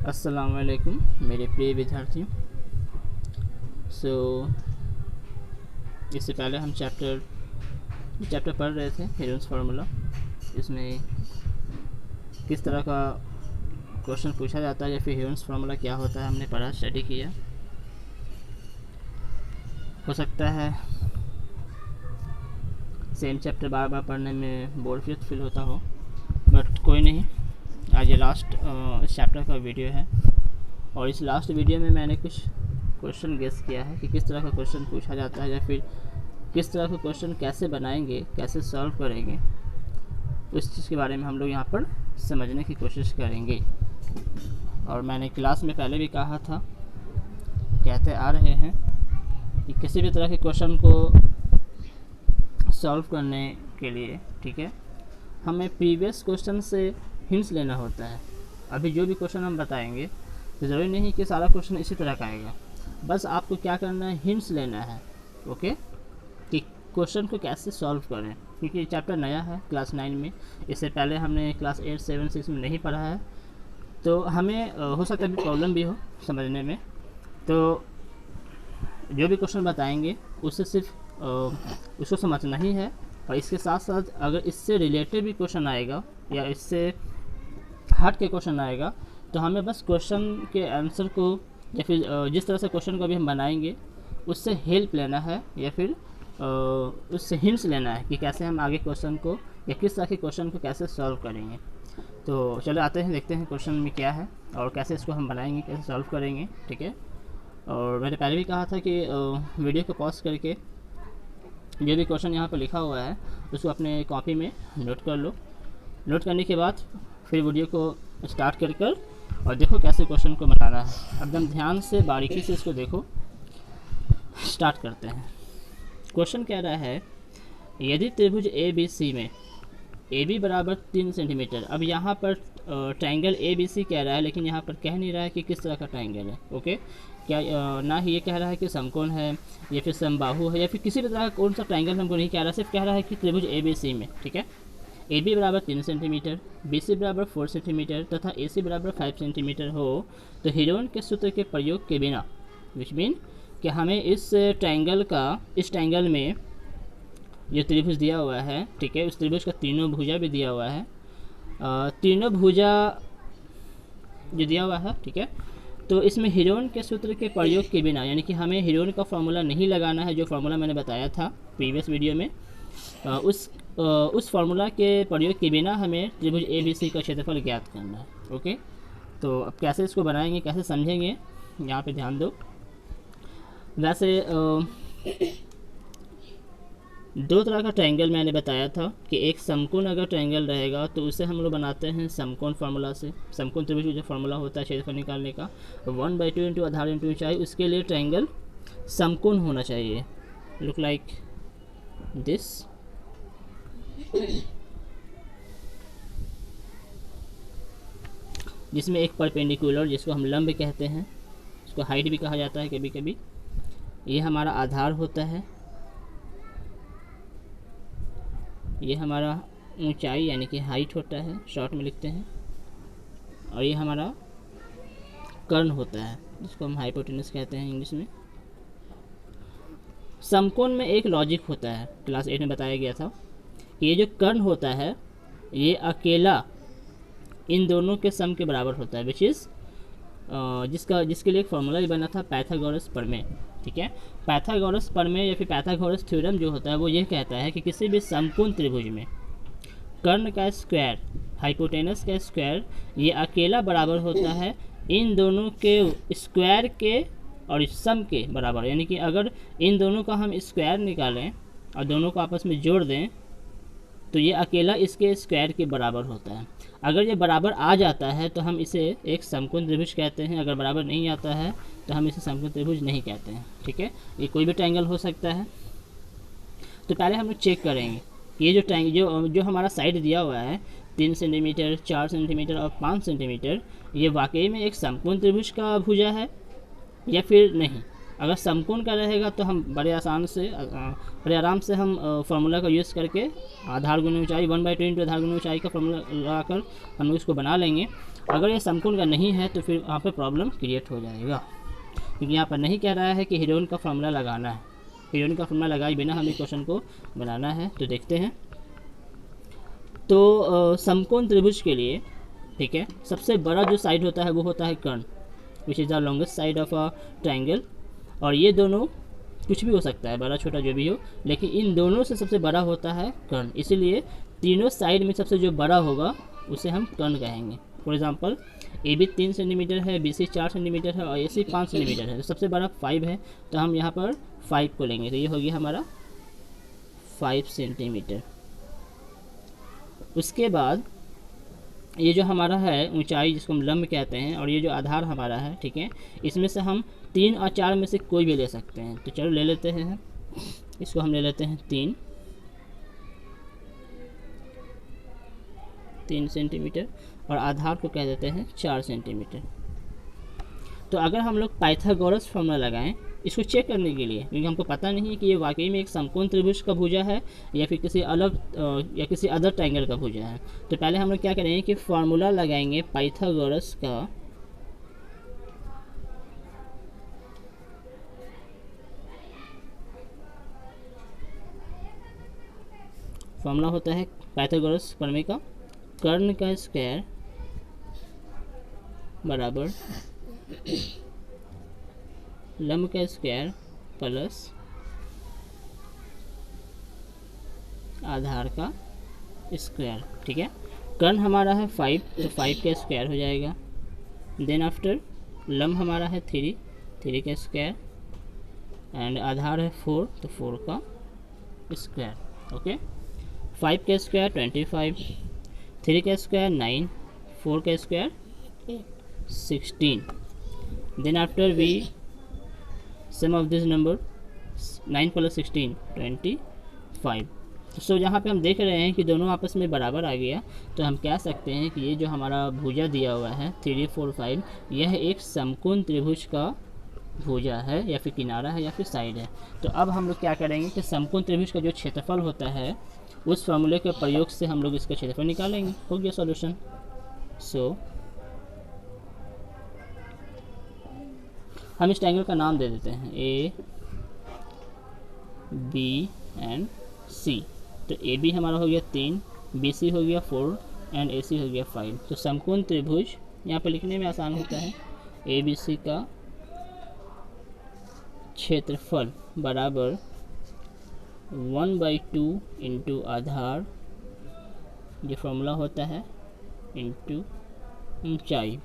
अस्सलाम वालेकुम मेरे प्रिय विद्यार्थियों। इससे पहले हम चैप्टर पढ़ रहे थे हेरोन्स फार्मूला। इसमें किस तरह का क्वेश्चन पूछा जाता है या फिर हेरोन्स फार्मूला क्या होता है हमने पढ़ा, स्टडी किया। हो सकता है सेम चैप्टर बार बार पढ़ने में बोरियत फील होता हो, बट कोई नहीं। आज ये लास्ट चैप्टर का वीडियो है और इस लास्ट वीडियो में मैंने कुछ क्वेश्चन गेस किया है कि किस तरह का क्वेश्चन पूछा जाता है या फिर किस तरह का क्वेश्चन कैसे बनाएंगे, कैसे सॉल्व करेंगे, उस चीज़ के बारे में हम लोग यहाँ पर समझने की कोशिश करेंगे। और मैंने क्लास में पहले भी कहा था, कहते आ रहे हैं कि किसी भी तरह के क्वेश्चन को सॉल्व करने के लिए, ठीक है, हमें प्रीवियस क्वेश्चन से हिंट्स लेना होता है। अभी जो भी क्वेश्चन हम बताएंगे तो ज़रूरी नहीं कि सारा क्वेश्चन इसी तरह का आएगा, बस आपको क्या करना है, हिंट्स लेना है, ओके, कि क्वेश्चन को कैसे सॉल्व करें। क्योंकि ये चैप्टर नया है क्लास 9 में, इससे पहले हमने क्लास 8, 7, 6 में नहीं पढ़ा है, तो हमें हो सकता है प्रॉब्लम भी हो समझने में। तो जो भी क्वेश्चन बताएंगे उससे सिर्फ उसको समझना ही है, और इसके साथ साथ अगर इससे रिलेटेड भी क्वेश्चन आएगा या इससे हट के क्वेश्चन आएगा तो हमें बस क्वेश्चन के आंसर को या फिर जिस तरह से क्वेश्चन को भी हम बनाएंगे उससे हेल्प लेना है या फिर उससे हिंट्स लेना है कि कैसे हम आगे क्वेश्चन को या किस तरह के क्वेश्चन को कैसे सॉल्व करेंगे। तो चलो आते हैं, देखते हैं क्वेश्चन में क्या है और कैसे इसको हम बनाएंगे, कैसे सॉल्व करेंगे, ठीक है। और मैंने पहले भी कहा था कि वीडियो को पॉज करके जो भी क्वेश्चन यहाँ पर लिखा हुआ है उसको अपने कॉपी में नोट कर लो। नोट करने के बाद फिर वीडियो को स्टार्ट कर और देखो कैसे क्वेश्चन को बनाना है। एकदम ध्यान से बारीकी से इसको देखो। स्टार्ट करते हैं। क्वेश्चन कह रहा है, यदि त्रिभुज ए बी सी में ए बी बराबर 3 सेंटीमीटर। अब यहाँ पर ट्रायंगल ए बी सी कह रहा है, लेकिन यहाँ पर कह नहीं रहा है कि किस तरह का ट्रायंगल है, ओके। क्या ना ही ये कह रहा है कि समकोण है या फिर समबाहु है या फिर किसी भी तरह का कौन सा ट्रायंगल हमको नहीं कह रहा, सिर्फ कह रहा है कि त्रिभुज ए बी सी में, ठीक है, ए बी बराबर 3 सेंटीमीटर, बी सी बराबर 4 सेंटीमीटर तथा ए सी बराबर 5 सेंटीमीटर हो तो हेरोन के सूत्र के प्रयोग के बिना, विच मीन कि हमें इस ट्रायंगल में जो त्रिभुज दिया हुआ है, ठीक है, उस त्रिभुज का तीनों भुजा भी दिया हुआ है, तीनों भुजा जो दिया हुआ है, ठीक है, तो इसमें हेरोन के सूत्र के प्रयोग के बिना, यानी कि हमें हेरोन का फॉर्मूला नहीं लगाना है, जो फार्मूला मैंने बताया था प्रीवियस वीडियो में, उस फार्मूला के प्रयोग के बिना हमें त्रिभुज ए बी सी का क्षेत्रफल ज्ञात करना है, ओके। तो अब कैसे इसको बनाएंगे, कैसे समझेंगे, यहाँ पे ध्यान दो। वैसे दो तरह का ट्रायंगल मैंने बताया था कि एक समकोण अगर ट्रायंगल रहेगा तो उसे हम लोग बनाते हैं समकोण फार्मूला से। समकोण त्रिभुज जो फार्मूला होता है क्षेत्रफल निकालने का, 1/2 इंटू आधार इंटू ऊंचाई, उसके लिए ट्रायंगल समकोण होना चाहिए, लुक लाइक दिस। जिसमें एक परपेंडिकुलर, जिसको हम लंब कहते हैं, उसको हाइट भी कहा जाता है कभी कभी, ये हमारा आधार होता है, ये हमारा ऊंचाई यानी कि हाइट होता है, शॉर्ट में लिखते हैं, और ये हमारा कर्ण होता है जिसको हम हाइपोटेनस कहते हैं इंग्लिश में। समकोण में एक लॉजिक होता है, क्लास 8 में बताया गया था कि ये जो कर्ण होता है ये अकेला इन दोनों के सम के बराबर होता है, विच इज़ जिसके लिए एक फार्मूला भी बना था, पाइथागोरस प्रमेय, ठीक है। पाइथागोरस प्रमेय या फिर पाइथागोरस थ्योरम जो होता है वो ये कहता है कि किसी भी समकोण त्रिभुज में कर्ण का स्क्वायर, हाइपोटेनस का स्क्वायर, ये अकेला बराबर होता है इन दोनों के स्क्वायर के और इस सम के बराबर। यानी कि अगर इन दोनों का हम स्क्वायर निकालें और दोनों को आपस में जोड़ दें तो ये अकेला इसके स्क्वायर के बराबर होता है। अगर ये बराबर आ जाता है तो हम इसे एक समकोण त्रिभुज कहते हैं, अगर बराबर नहीं आता है तो हम इसे समकोण त्रिभुज नहीं कहते हैं, ठीक है। ये कोई भी ट्रायंगल हो सकता है। तो पहले हम लोग चेक करेंगे कि ये जो ट्रायंगल जो हमारा साइड दिया हुआ है 3 सेंटीमीटर, 4 सेंटीमीटर और 5 सेंटीमीटर, ये वाकई में एक समकोण त्रिभुज का भुजा है या फिर नहीं। अगर समकोण का रहेगा तो हम बड़े आराम से हम फार्मूला का यूज़ करके आधार गुना ऊंचाई 1/2 इंटू आधार गुना ऊंचाई का फार्मूला लगाकर हम लोग इसको बना लेंगे। अगर ये समकोण का नहीं है तो फिर वहाँ पे प्रॉब्लम क्रिएट हो जाएगा, क्योंकि यहाँ पर नहीं कह रहा है कि हेरोइन का फार्मूला लगाना है। हेरोइन का फार्मूला लगाए बिना हमें क्वेश्चन को बनाना है। तो देखते हैं। तो समकोण त्रिभुज के लिए, ठीक है, सबसे बड़ा जो साइड होता है वो होता है कर्ण, which is the longest side of a triangle. और ये दोनों कुछ भी हो सकता है, बड़ा छोटा जो भी हो, लेकिन इन दोनों से सबसे बड़ा होता है कर्ण। इसीलिए तीनों साइड में सबसे जो बड़ा होगा उसे हम कर्ण कहेंगे। फॉर एग्जांपल AB 3 सेंटीमीटर है, BC 4 सेंटीमीटर है और AC 5 सेंटीमीटर है। तो सबसे बड़ा 5 है, तो हम यहाँ पर 5 को लेंगे। तो ये हो गया हमारा 5 सेंटीमीटर। उसके बाद ये जो हमारा है ऊंचाई, जिसको हम लंब कहते हैं, और ये जो आधार हमारा है, ठीक है, इसमें से हम 3 और 4 में से कोई भी ले सकते हैं। तो चलो ले लेते हैं, इसको हम ले लेते हैं 3 सेंटीमीटर और आधार को कह देते हैं 4 सेंटीमीटर। तो अगर हम लोग पाइथागोरस फॉर्मूला लगाएं इसको चेक करने के लिए, क्योंकि हमको पता नहीं है कि ये वाकई में एक समकोण त्रिभुज का भुजा है या फिर किसी अदर ट्रायंगल का भुजा है, तो पहले हम लोग क्या करेंगे कि फार्मूला लगाएंगे पाइथागोरस का। फार्मूला होता है पाइथागोरस प्रमेय का, कर्ण का स्क्वायर बराबर लंब का स्क्वायर प्लस आधार का स्क्वायर। ठीक है, कर्ण हमारा है 5, तो 5 का स्क्वायर हो जाएगा। देन आफ्टर लंब हमारा है 3 का स्क्वायर एंड आधार है 4, तो 4 का स्क्वायर। ओके, 5 का स्क्वायर 25, 3 का स्क्वायर 9, 4 का square 16। Then after we sum of this number 9 + 16 25। So यहाँ पे हम देख रहे हैं कि दोनों आपस में बराबर आ गया, तो हम कह सकते हैं कि ये जो हमारा भुजा दिया हुआ है 3 4 5, यह एक समकोण त्रिभुज का भुजा है या फिर किनारा है या फिर साइड है। तो अब हम लोग क्या करेंगे कि समकोण त्रिभुज का जो क्षेत्रफल होता है उस फॉर्मूले के प्रयोग से हम लोग इसका क्षेत्रफल निकालेंगे। हो गया सॉल्यूशन। सो हम इस ट्रायंगल का नाम दे देते हैं A, B एंड C। तो AB हमारा हो गया 3, BC हो गया 4 एंड AC हो गया 5। तो समकोण त्रिभुज यहाँ पर लिखने में आसान होता है, ABC का क्षेत्रफल बराबर 1/2 इंटू आधार, ये फॉर्मूला होता है, इंटू ऊंचाई।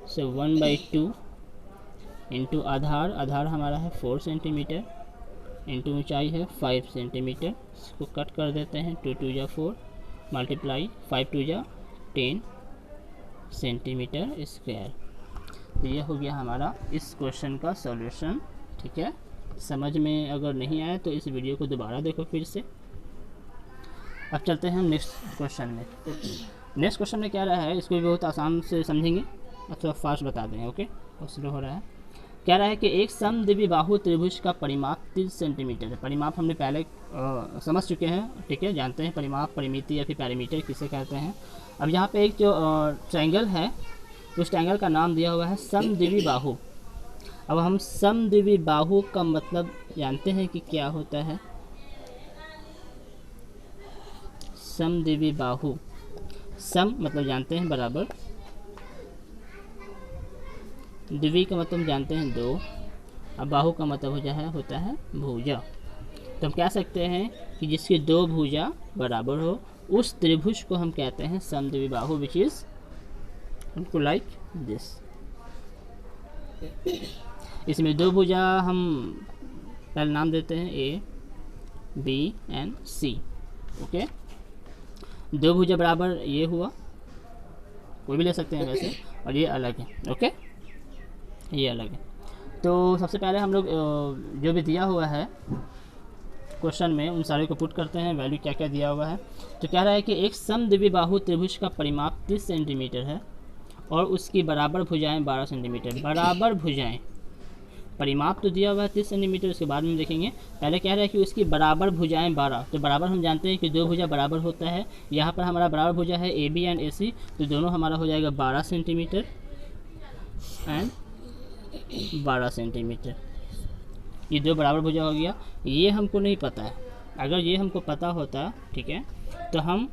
सो 1/2 इंटू आधार हमारा है 4 सेंटीमीटर, इंटू ऊंचाई है 5 सेंटीमीटर। इसको कट कर देते हैं, 2 2 जा 4 मल्टीप्लाई 5 2 जा 10 सेंटीमीटर स्क्वायर। तो ये हो गया हमारा इस क्वेश्चन का सॉल्यूशन। ठीक है, समझ में अगर नहीं आया तो इस वीडियो को दोबारा देखो फिर से। अब चलते हैं हम नेक्स्ट क्वेश्चन में। नेक्स्ट क्वेश्चन में क्या रहा है, इसको भी बहुत आसान से समझेंगे, अच्छा फास्ट बता देंगे। ओके, और स्लो हो रहा है। कह रहा है कि एक समद्विबाहु बाहु त्रिभुज का परिमाप 30 सेंटीमीटर है। परिमाप हमने पहले समझ चुके हैं, ठीक है, जानते हैं परिमाप, परिमिति या फिर पैरामीटर किसे कहते हैं। अब यहाँ पे एक जो ट्रायंगल है, उस ट्रायंगल का नाम दिया हुआ है समद्विबाहु बाहु। अब हम समद्विबाहु बाहु का मतलब जानते हैं कि क्या होता है। समद्विबाहु बाहु, सम मतलब जानते हैं बराबर, द्वि का मतलब जानते हैं 2, अब बाहु का मतलब होता है भुजा। तो हम कह सकते हैं कि जिसकी 2 भुजा बराबर हो उस त्रिभुज को हम कहते हैं समद्विबाहु, विच इज हमको लाइक दिस। इसमें 2 भुजा हम पहले नाम देते हैं A, B and C। Okay, 2 भुजा बराबर ये हुआ, कोई भी ले सकते हैं वैसे, और ये अलग है। ओके, ये अलग है। तो सबसे पहले हम लोग जो भी दिया हुआ है क्वेश्चन में उन सारे को पुट करते हैं, वैल्यू क्या क्या दिया हुआ है। तो कह रहा है कि एक समद्विबाहु त्रिभुज का परिमाप 30 सेंटीमीटर है और उसकी बराबर भुजाएं 12 सेंटीमीटर। बराबर भुजाएं परिमाप तो दिया हुआ है 30 सेंटीमीटर, उसके बाद में देखेंगे। पहले कह रहा है कि उसकी बराबर भुजाएं 12, तो बराबर हम जानते हैं कि दो भुजा बराबर होता है। यहाँ पर हमारा बराबर भुजा है ए बी एंड ए सी, तो दोनों हमारा हो जाएगा 12 सेंटीमीटर एंड 12 सेंटीमीटर। ये दो बराबर भुजा हो गया। ये हमको नहीं पता है, अगर ये हमको पता होता, ठीक है, तो हम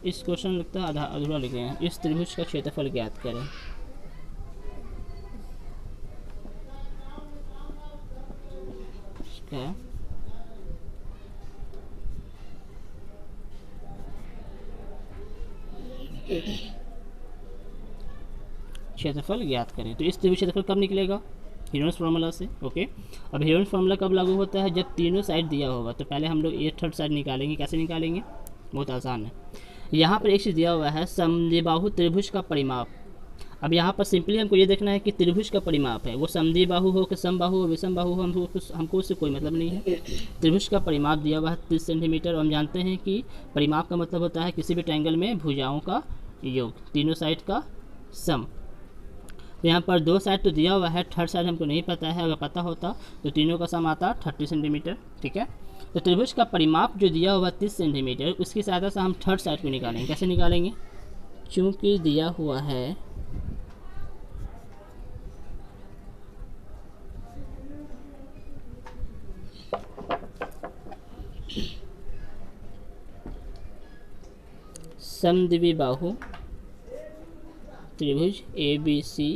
इस क्वेश्चन लगता है आधा अधूरा लिखे हैं। इस त्रिभुज का क्षेत्रफल ज्ञात करें। इसका क्षेत्रफल ज्ञात करें। तो इस त्रिभुज क्षेत्रफल कब निकलेगा? हीरोन्स फार्मूला से। ओके, अब हीरोन्स फार्मूला कब लागू होता है? जब तीनों साइड दिया होगा। तो पहले हम लोग ये थर्ड साइड निकालेंगे। कैसे निकालेंगे? बहुत आसान है। यहाँ पर एक चीज़ दिया हुआ है, समद्विबाहु त्रिभुज का परिमाप। अब यहाँ पर सिंपली हमको ये देखना है कि त्रिभुज का परिमाप है, वो समद्विबाहु हो कि समबाहु हो विषम बाहु हो, हमको उससे कोई मतलब नहीं है। त्रिभुज का परिमाप दिया हुआ है 30 सेंटीमीटर। और हम जानते हैं कि परिमाप का मतलब होता है किसी भी ट्रायंगल में भुजाओं का योग, तीनों साइड का सम। तो यहाँ पर दो साइड तो दिया हुआ है, थर्ड साइड हमको नहीं पता है। अगर पता होता तो तीनों का सम आता 30 सेंटीमीटर, ठीक है। तो त्रिभुज का परिमाप जो दिया हुआ 30 सेंटीमीटर, उसकी सहायता से हम थर्ड साइड को निकालेंगे। कैसे निकालेंगे? चूँकि दिया हुआ है समद्विबाहु त्रिभुज ए बी सी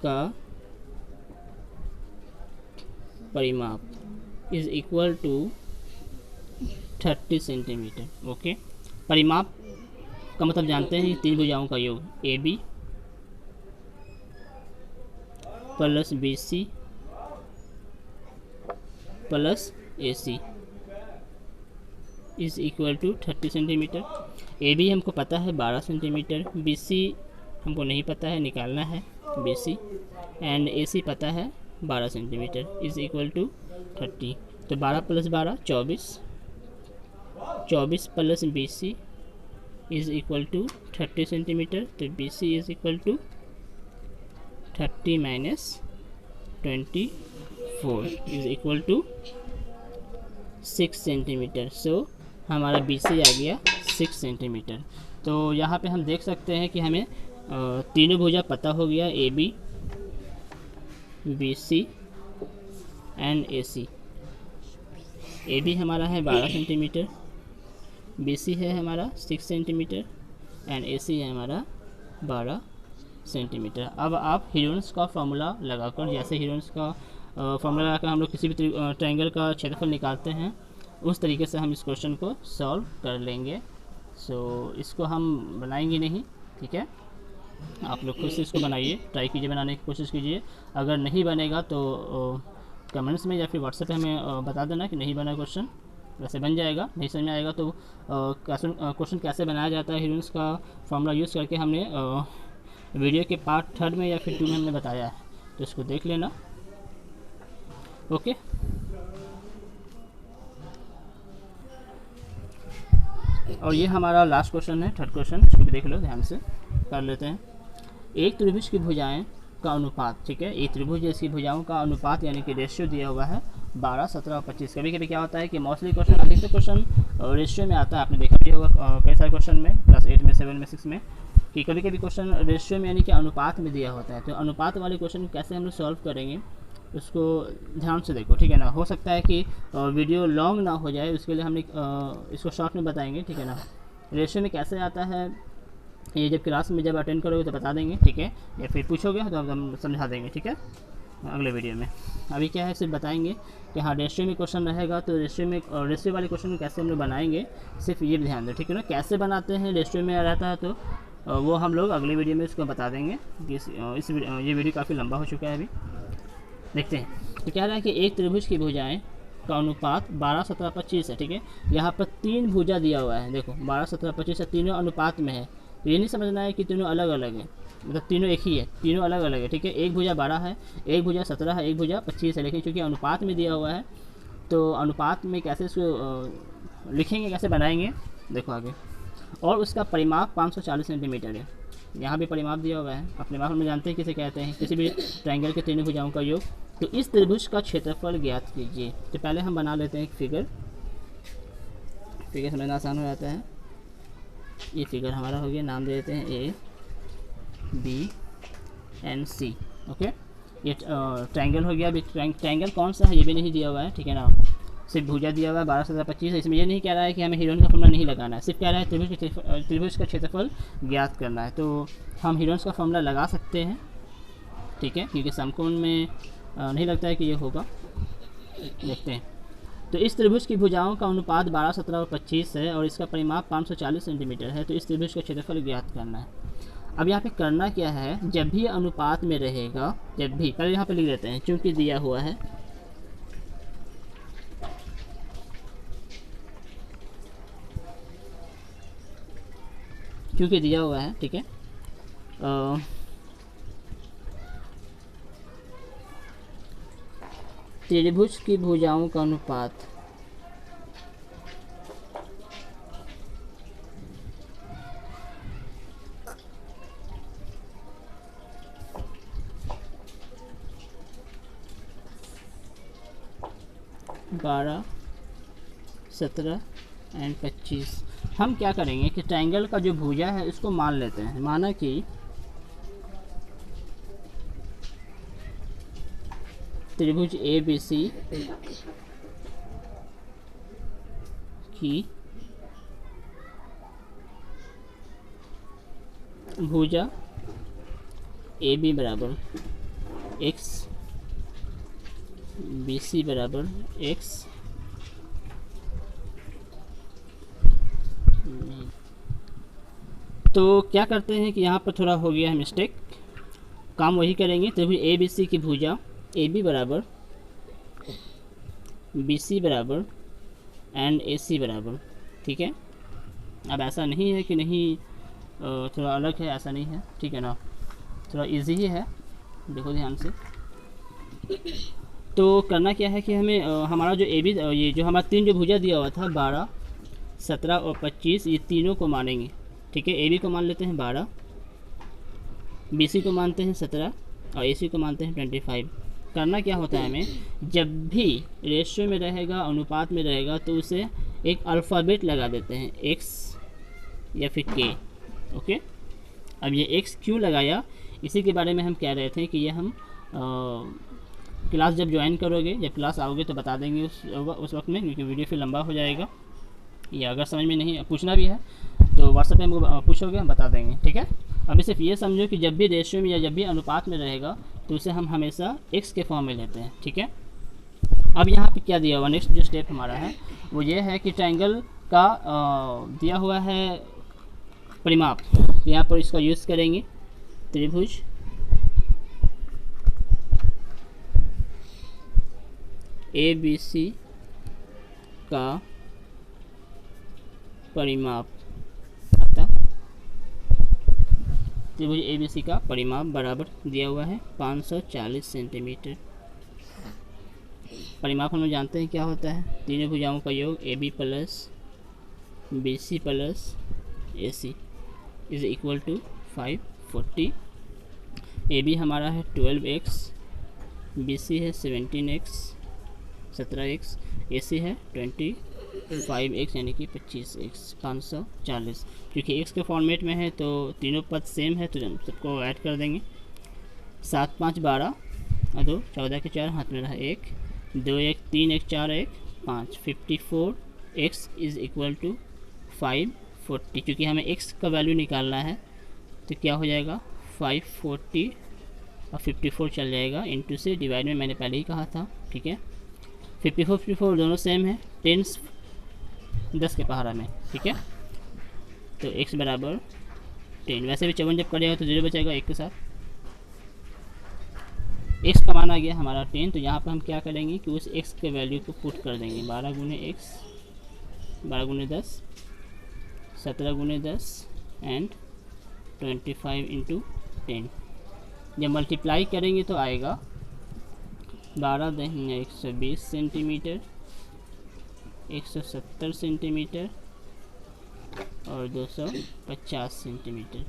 का परिमाप is equal to 30 centimetre. Okay, परिमाप का मतलब जानते हैं तीन भुजाओं का योग A B plus B C plus A C is equal to 30 centimetre. A B हमको पता है 12 सेंटीमीटर, बी सी हमको नहीं पता है, निकालना है बी सी, एंड ए सी पता है 12 सेंटीमीटर इज इक्वल टू 30। तो 12 plus 12 24, 24 plus B C is equal to 30 centimetre. तो B C is equal to 30 minus 24 is equal to 6 centimetre. So हमारा बी सी आ गया 6 सेंटीमीटर। तो यहाँ पे हम देख सकते हैं कि हमें तीनों भुजा पता हो गया, A B, B C and A C. A B हमारा है 12 सेंटीमीटर, बी सी है हमारा 6 सेंटीमीटर एंड ए सी है हमारा 12 सेंटीमीटर। अब आप हीरोन्स का फार्मूला लगाकर, जैसे हीरोन्स का फार्मूला लगाकर हम लोग किसी भी ट्रायंगल का क्षेत्रफल निकालते हैं, उस तरीके से हम इस क्वेश्चन को सॉल्व कर लेंगे। सो इसको हम बनाएंगे नहीं, ठीक है। आप लोग खुद से इसको बनाइए, ट्राई कीजिए, बनाने की कोशिश कीजिए। अगर नहीं बनेगा तो कमेंट्स में या फिर व्हाट्सएप पे हमें बता देना कि नहीं बना क्वेश्चन। वैसे बन जाएगा, नहीं समझ में आएगा तो क्वेश्चन कैसे बनाया जाता है हीरोन्स का फार्मूला यूज़ करके हमने वीडियो के पार्ट 3 में या फिर 2 में हमने बताया है, तो इसको देख लेना। ओके, और ये हमारा लास्ट क्वेश्चन है, थर्ड क्वेश्चन, इसको भी देख लो, ध्यान से कर लेते हैं। एक त्रिभुज की भुजाएं का अनुपात, ठीक है, एक त्रिभुज इसकी भुजाओं का अनुपात यानी कि रेशियो दिया हुआ है 12, 17 और 25। कभी कभी क्या होता है कि मोस्टली क्वेश्चन, अधिकतर क्वेश्चन रेशियो में आता है। आपने देखा भी होगा कई सारे क्वेश्चन में, क्लास 8 में, 7 में, 6 में, कि कभी कभी क्वेश्चन रेशियो में यानी कि अनुपात में दिया होता है। तो अनुपात वाले क्वेश्चन कैसे हम लोग सॉल्व करेंगे, उसको ध्यान से देखो, ठीक है ना। हो सकता है कि वीडियो लॉन्ग ना हो जाए, उसके लिए हमने इसको शॉर्ट में बताएंगे, ठीक है ना। रेशियो में कैसे आता है ये जब क्लास में जब अटेंड करोगे तो बता देंगे, ठीक है, या फिर पूछोगे तो हम समझा देंगे, ठीक है, अगले वीडियो में। अभी क्या है, सिर्फ बताएंगे कि हाँ रेशियो में क्वेश्चन रहेगा, तो रेशियो वाले क्वेश्चन को कैसे हम लोग बनाएंगे, सिर्फ ये ध्यान दो, ठीक है ना। कैसे बनाते हैं रेशियो में रहता है तो वो हम लोग अगले वीडियो में इसको बता देंगे। ये वीडियो काफ़ी लंबा हो चुका है अभी, देखते हैं। तो कह रहा है कि एक त्रिभुज की भुजाएं का अनुपात 12, 17, 25 है, ठीक है। यहाँ पर 3 भुजा दिया हुआ है, देखो 12, 17, 25 है, तीनों अनुपात में है। तो ये नहीं समझना है कि तीनों अलग अलग है, मतलब तीनों एक ही है, तीनों अलग अलग है, ठीक है। एक भुजा 12 है, एक भुजा 17 है, एक भुजा 25 है, लेकिन चूँकि अनुपात में दिया हुआ है तो अनुपात में कैसे इसको लिखेंगे, कैसे बनाएंगे, देखो आगे। और उसका परिमाप 540 सेंटीमीटर है। यहाँ भी परिमाप दिया हुआ है, अपने माप में जानते हैं किसे कहते हैं, किसी भी ट्रायंगल के तीनों भुजाओं का योग। तो इस त्रिभुज का क्षेत्रफल ज्ञात कीजिए। तो पहले हम बना लेते हैं एक फिगर समझना आसान हो जाता है। ये फिगर हमारा हो गया, नाम दे देते हैं A B and C। Okay, ये ट्रायंगल हो गया। अभी ट्रायंगल कौन सा है ये भी नहीं दिया हुआ है, ठीक है ना, सिर्फ भुजा दिया हुआ है 12 17 25। इसमें ये नहीं कह रहा है कि हमें हीरोइन का फॉर्मूला नहीं लगाना है, सिर्फ कह रहा है त्रिभुज का क्षेत्रफल ज्ञात करना है। तो हम हीरोइंस का फॉर्मूला लगा सकते हैं, ठीक है, क्योंकि समकोण में नहीं लगता है कि ये होगा। देखते हैं। तो इस त्रिभुज की भुजाओं का अनुपात 12 17 और 25 है और इसका परिमाप 540 सेंटीमीटर है। तो इस त्रिभुज का क्षेत्रफल ज्ञात करना है। अब यहाँ पे करना क्या है, जब भी अनुपात में रहेगा, जब भी, पहले यहाँ पे लिख देते हैं चूंकि दिया हुआ है, क्योंकि दिया हुआ है, ठीक है। त्रिभुज की भुजाओं का अनुपात बारह 17 एंड 25। हम क्या करेंगे कि ट्रायंगल का जो भुजा है इसको मान लेते हैं। माना कि त्रिभुज ABC की भुजा AB बराबर x, BC बराबर x, तो क्या करते हैं कि यहाँ पर थोड़ा हो गया है मिस्टेक, काम वही करेंगे। त्रिभुज ABC की भुजा AB बराबर BC बराबर एंड AC बराबर, ठीक है। अब ऐसा नहीं है कि नहीं थोड़ा अलग है, ऐसा नहीं है, ठीक है ना, थोड़ा इजी ही है, देखो ध्यान से। तो करना क्या है कि हमें हमारा जो AB, ये जो हमारा तीन जो भुजा दिया हुआ था 12 17 और 25, ये तीनों को मानेंगे, ठीक है। AB को मान लेते हैं 12, BC को मानते हैं 17 और AC को मानते हैं 25। करना क्या होता है, हमें जब भी रेशियो में रहेगा, अनुपात में रहेगा, तो उसे एक अल्फ़ाबेट लगा देते हैं, x या फिर k। ओके, अब ये x क्यों लगाया, इसी के बारे में हम कह रहे थे कि ये हम क्लास जब ज्वाइन करोगे, जब क्लास आओगे तो बता देंगे उस वक्त में, क्योंकि वीडियो फिर लंबा हो जाएगा। या अगर समझ में नहीं पूछना भी है तो व्हाट्सएप पे हमको पूछोगे, हम बता देंगे, ठीक है। अभी सिर्फ ये समझो कि जब भी रेशियो में या जब भी अनुपात में रहेगा तो उसे हम हमेशा x के फॉर्म में लेते हैं, ठीक है। अब यहाँ पे क्या दिया हुआ, नेक्स्ट जो स्टेप हमारा है वो ये है कि ट्रायंगल का दिया हुआ है परिमाप, यहाँ पर इसका यूज़ करेंगे। त्रिभुज ABC का परिमाप, अतः त्रिभुज ABC का परिमाप बराबर दिया हुआ है 540 सेंटीमीटर। परिमाप हम लोग जानते हैं क्या होता है, तीनों भुजाओं का योग AB plus BC plus AC is equal to 540। AB हमारा है 12x, BC है 17x 17x, AC है 25x यानी कि 25x 540। क्योंकि x के फॉर्मेट में है तो तीनों पद सेम है तो हम सबको ऐड कर देंगे। 7 5 12 और 2 14 के 4 हाथ में रहा 1 2 1 3 1 4 1 5 54x इज़ इक्वल टू 540। क्योंकि हमें x का वैल्यू निकालना है तो क्या हो जाएगा 540 और 54 चल जाएगा, इंटू से डिवाइड में मैंने पहले ही कहा था, ठीक है। 54 दोनों सेम है, 10 10 के पहाड़ा में, ठीक है। तो x बराबर 10, वैसे भी 54 जब करेगा तो 0 बचेगा 1 के साथ। x का मान आ गया हमारा 10, तो यहाँ पर हम क्या करेंगे कि उस x के वैल्यू को पुट कर देंगे 12 गुने x 12 गुने 10 17 गुने 10 एंड 25 इंटू 10। जब मल्टीप्लाई करेंगे तो आएगा 12 दहिया 120 सेंटीमीटर 170 सेंटीमीटर और 250 सेंटीमीटर।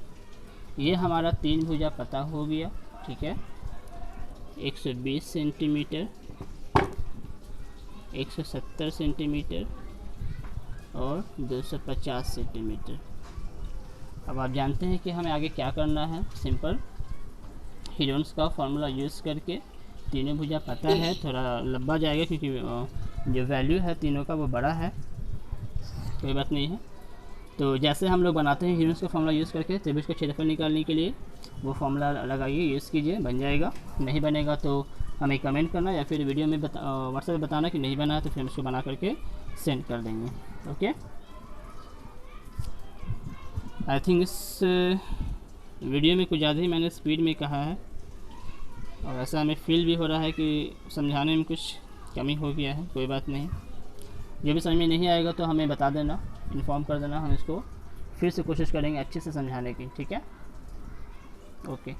ये हमारा 3 भुजा पता हो गया, ठीक है। 120 सेंटीमीटर, 170 सेंटीमीटर और 250 सेंटीमीटर। अब आप जानते हैं कि हमें आगे क्या करना है। सिंपल हीरोन्स का फॉर्मूला यूज़ करके तीनों भुजा पता है, थोड़ा लंबा जाएगा क्योंकि जो वैल्यू है तीनों का वो बड़ा है, कोई बात नहीं है। तो जैसे हम लोग बनाते हैं हीरोन्स का फॉर्मूला यूज़ करके, त्रिभुज का क्षेत्रफल निकालने के लिए वो फॉर्मूला लगाइए, यूज़ कीजिए, बन जाएगा। नहीं बनेगा तो हमें कमेंट करना या फिर वीडियो में व्हाट्सएप में बताना कि नहीं बना, तो फिर हम इसको बना करके सेंड कर देंगे। ओके, आई थिंक इस वीडियो में कुछ ज़्यादा ही मैंने स्पीड में कहा है और ऐसा हमें फील भी हो रहा है कि समझाने में कुछ कमी हो गया है। कोई बात नहीं, जो भी समझ में नहीं आएगा तो हमें बता देना, इन्फॉर्म कर देना, हम इसको फिर से कोशिश करेंगे अच्छे से समझाने की, ठीक है। ओके।